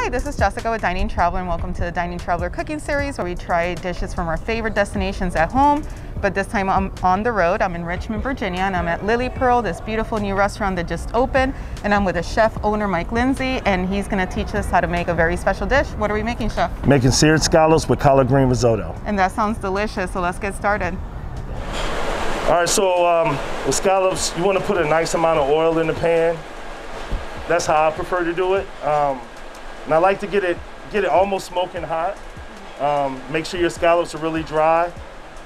Hi, this is Jessica with Dining Traveler, and welcome to the Dining Traveler cooking series where we try dishes from our favorite destinations at home, but this time I'm on the road. I'm in Richmond, Virginia, and I'm at Lillie Pearl, this beautiful new restaurant that just opened, and I'm with a chef owner, Mike Lindsey, and he's going to teach us how to make a very special dish. What are we making, chef? Making seared scallops with collard green risotto. And that sounds delicious, so let's get started. All right, so with scallops, you want to put a nice amount of oil in the pan. That's how I prefer to do it. And I like to get it almost smoking hot. Make sure your scallops are really dry.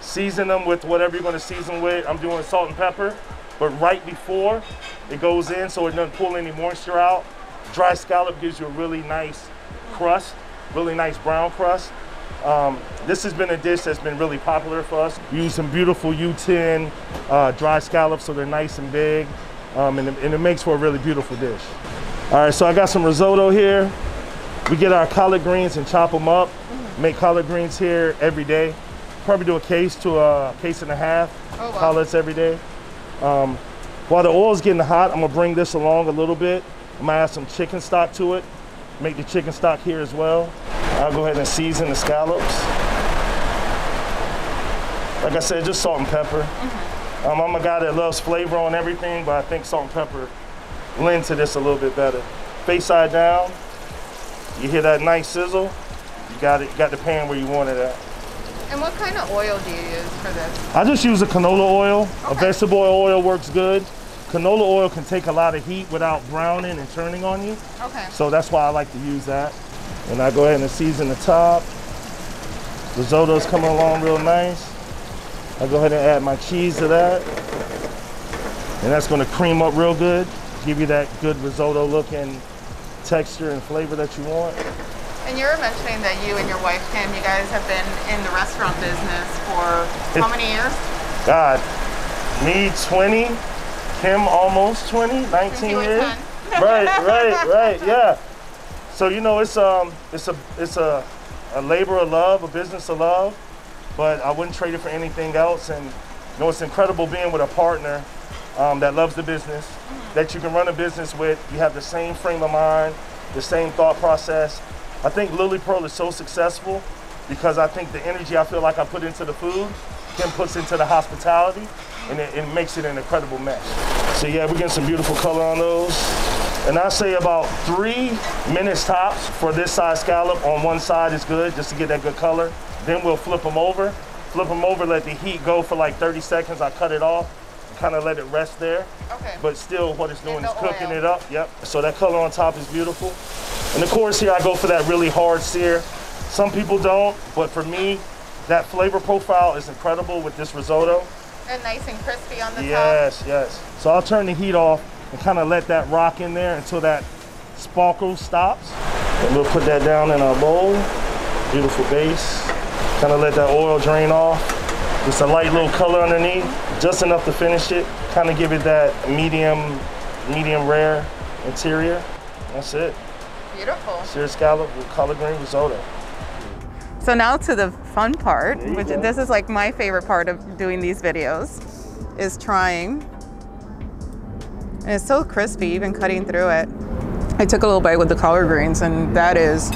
Season them with whatever you're going to season with. I'm doing salt and pepper, but right before it goes in so it doesn't pull any moisture out. Dry scallop gives you a really nice crust, really nice brown crust. This has been a dish that's been really popular for us. We use some beautiful U10 dry scallops so they're nice and big, and it makes for a really beautiful dish. All right, so I got some risotto here. We get our collard greens and chop them up. Make collard greens here every day. Probably do a case to a case and a half. Oh, wow. Collards every day. While the oil's getting hot, I'm gonna bring this along a little bit. I'm gonna add some chicken stock to it. Make the chicken stock here as well. I'll go ahead and season the scallops. Like I said, just salt and pepper. I'm a guy that loves flavor on everything, but I think salt and pepper lend to this a little bit better. Face side down. You hear that nice sizzle, you got the pan where you want it at. And what kind of oil do you use for this? I just use a canola oil. Okay. A vegetable oil works good. Canola oil can take a lot of heat without browning and turning on you. Okay. So that's why I like to use that. And I go ahead and season the top. Risotto's coming along real nice. I go ahead and add my cheese to that. And that's gonna cream up real good, give you that good risotto looking texture and flavor that you want. And you were mentioning that you and your wife, Kim, you guys have been in the restaurant business for how many years? God, me 20, Kim almost 20, 19 years. 10. Right, yeah. So you know, it's a labor of love, a business of love, but I wouldn't trade it for anything else. And you know, it's incredible being with a partner that loves the business, that you can run a business with. You have the same frame of mind, the same thought process. I think Lillie Pearl is so successful because I think the energy I feel like I put into the food, Kim puts into the hospitality, and it makes it an incredible mesh. So yeah, we're getting some beautiful color on those. And I say about 3 minutes tops for this size scallop on one side is good, just to get that good color. Then we'll flip them over, let the heat go for like 30 seconds. I cut it off, kind of let it rest there. Okay. But still what it's doing is cooking it up. Yep. So that color on top is beautiful. And of course here I go for that really hard sear. Some people don't, but for me, that flavor profile is incredible with this risotto. And nice and crispy on the top. Yes. So I'll turn the heat off and kind of let that rock in there until that sparkle stops. And we'll put that down in our bowl. Beautiful base. Kind of let that oil drain off. Just a light little color underneath, just enough to finish it. Kind of give it that medium rare interior. That's it. Beautiful. Seared scallop with collard green risotto. So now to the fun part, which this is like my favorite part of doing these videos, is trying. And it's so crispy, even cutting through it. I took a little bite with the collard greens, and that is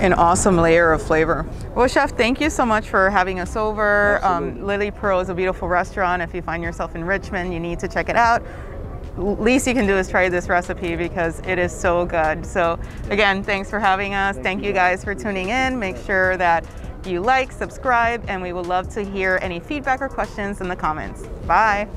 an awesome layer of flavor. Well, chef, thank you so much for having us over. Lillie Pearl is a beautiful restaurant. If you find yourself in Richmond, you need to check it out. Least you can do is try this recipe because it is so good. So again, thanks for having us. Thank you guys for tuning in. Make sure that you like, subscribe, and we would love to hear any feedback or questions in the comments. Bye.